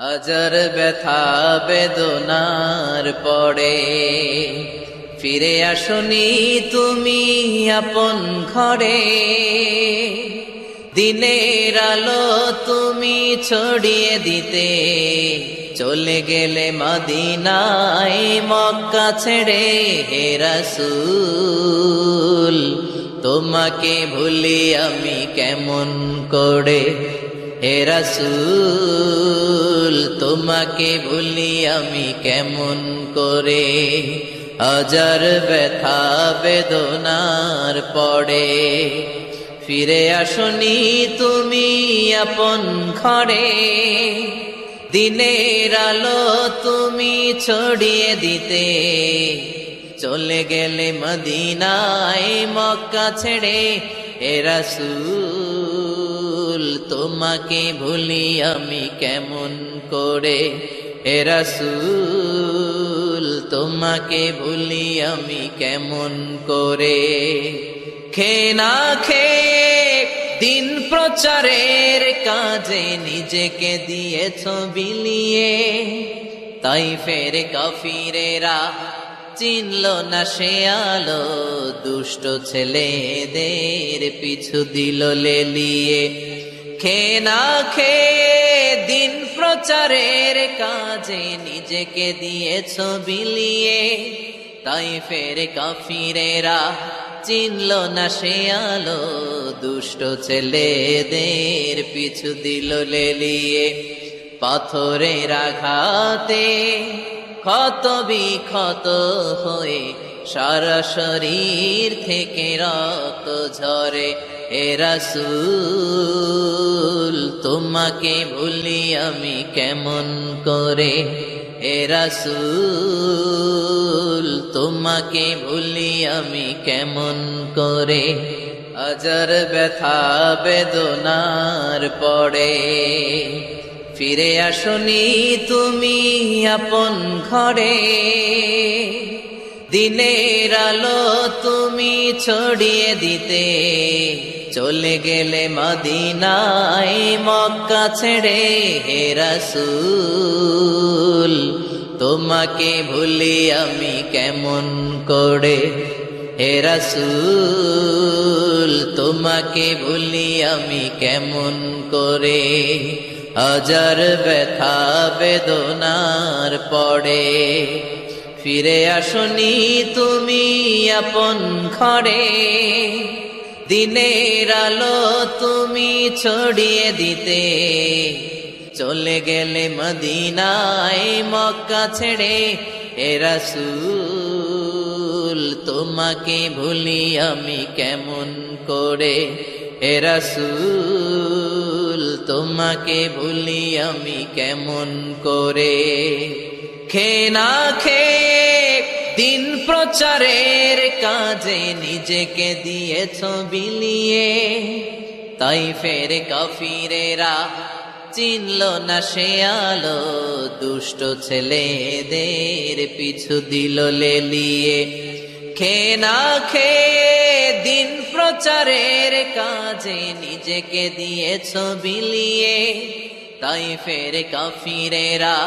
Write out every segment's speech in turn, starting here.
হাজার ব্যথা বেদনার পরে ফিরে আসনি তুমি আপন ঘরে। দিনের আলো তুমি ছড়িয়ে দিতে চলে গেলে মদিনায় মক্কা ছেড়ে। হে রাসূল তোমাকে ভুলি আমি কেমন করে। হে রাসূল তোমাকে ভুলি আমি কেমন করে। হাজার ব্যথা বেদনার পরে ফিরে আসনি তুমি আপন ঘরে। দিনের আলো তুমি ছড়িয়ে দিতে চলে গেলে মদিনায় মক্কা ছেড়ে। হে রাসূল তোমাকে ভুলি আমি কেমন করে। হে রাসূল তোমাকে ভুলি আমি কেমন করে। খেয়ে না খেয়ে দিন প্রচারের কাজে নিজেকে দিয়েছ বিলিয়ে। তাইফের কাফিরেরা চিনল না সে আলো, দুষ্ট ছেলেদের পিছু দিল লেলিয়ে। খেয়ে না খেয়ে দিন প্রচারের কাজে নিজেকে দিয়েছ বিলিয়ে। তাইফের কাফিরেরা চিনল না সে আলো, দুষ্ট ছেলেদের পিছু দিল লেলিয়ে। পাথরের আঘাতে ক্ষত বিক্ষত হয়ে সারা শরীর থেকে রক্ত ঝরে। হে রাসূল তোমাকে ভুলি আমি কেমন করে। হে রাসূল তোমাকে ভুলি আমি কেমন করে। হাজার ব্যথা বেদনার পরে ফিরে আসনি তুমি আপন ঘরে। দিনের আলো তুমি ছড়িয়ে দিতে চলে গেলে মদিনায় মক্কা ছেড়ে। হে রাসূল তোমাকে ভুলি আমি কেমন করে। হে রাসূল তোমাকে ভুলি আমি কেমন করে। হাজার ব্যথা বেদনার পরে ফিরে আসনি তুমি আপন ঘরে। দিনের আলো তুমি ছড়িয়ে দিতে চলে গেলে মদিনায় মক্কা ছেড়ে। হে রাসূল তোমাকে ভুলি আমি কেমন করে। হে রাসূল তোমাকে ভুলি আমি কেমন করে। খেয়ে না খেয়ে দিন প্রচারের কাজে নিজেকে দিয়েছ বিলিয়ে। তাইফের কাফিরেরা চিনল না সে আলো, দুষ্ট ছেলেদের পিছু দিল লেলিয়ে। খেয়ে না খেয়ে দিন প্রচারের কাজে নিজেকে দিয়েছ বিলিয়ে। তাইফের কাফিরেরা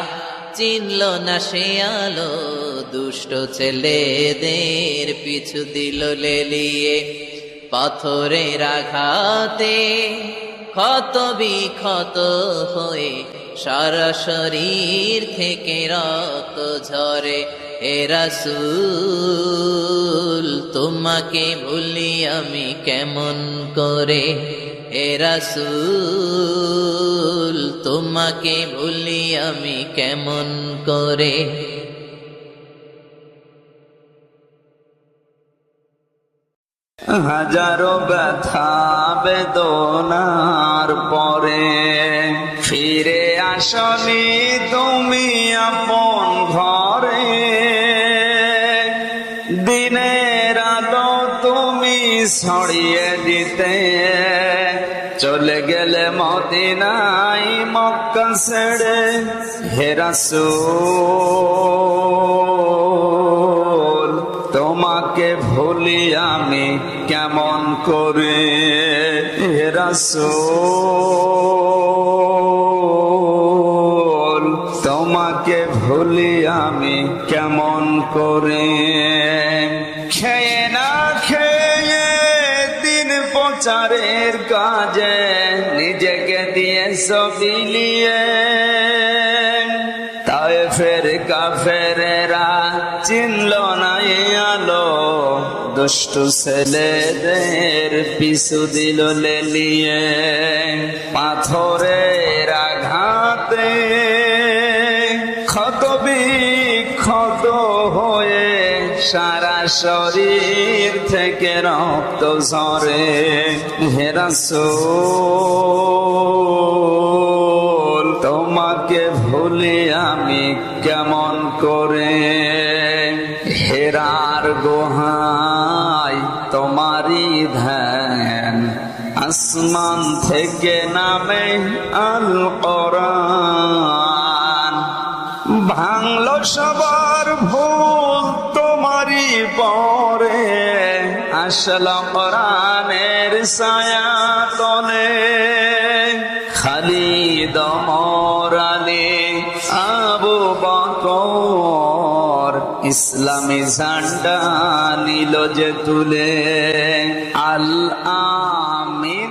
চিনল না সে আলো, দুষ্ট ছেলেদের পিছু দিল লেলিয়ে। পাথরের আঘাতে ক্ষত বিক্ষত হয়ে সারা শরীর থেকে রক্ত ঝরে। হে রাসূল তোমাকে ভুলি আমি কেমন করে। হে রাসূল তোমাকে ভুলি আমি কেমন করে। হাজারো ব্যথা বেদনার পরে ফিরে আসনি তুমি আপন ঘরে। দিনের আলো তুমি ছড়িয়ে দিতে চলে গেলে মদিনায় মক্কা ছেড়ে। হে রাসূল তোমাকে ভুলি আমি কেমন করে। হে রাসূল করে। খেয়ে না খেয়ে দিন প্রচারের কাজে নিজেকে দিয়ে বিলিয়ে, তায়েফের কাফেরেরা চিনল না এই আলো, দুষ্টু ছেলেদের পিছু দিল লেলিয়ে। পাথরের আঘাতে ক্ষত বিক্ষত হয়ে সারা শরীর থেকে রক্ত ঝরে। হে রাসূল তোমাকে ভুলি আমি কেমন করে, হেরার গুহায় তোমারই ধ্যান, আসমান থেকে নামে আল কোরআন। ভাঙলো সবার ভুল তোমারই পরে, আসলো কোরআনের ছায়া তলে। খালিদ ওমর আলী আবু বকর ইসলামী ঝান্ডা নিল যে তুলে। আল আমির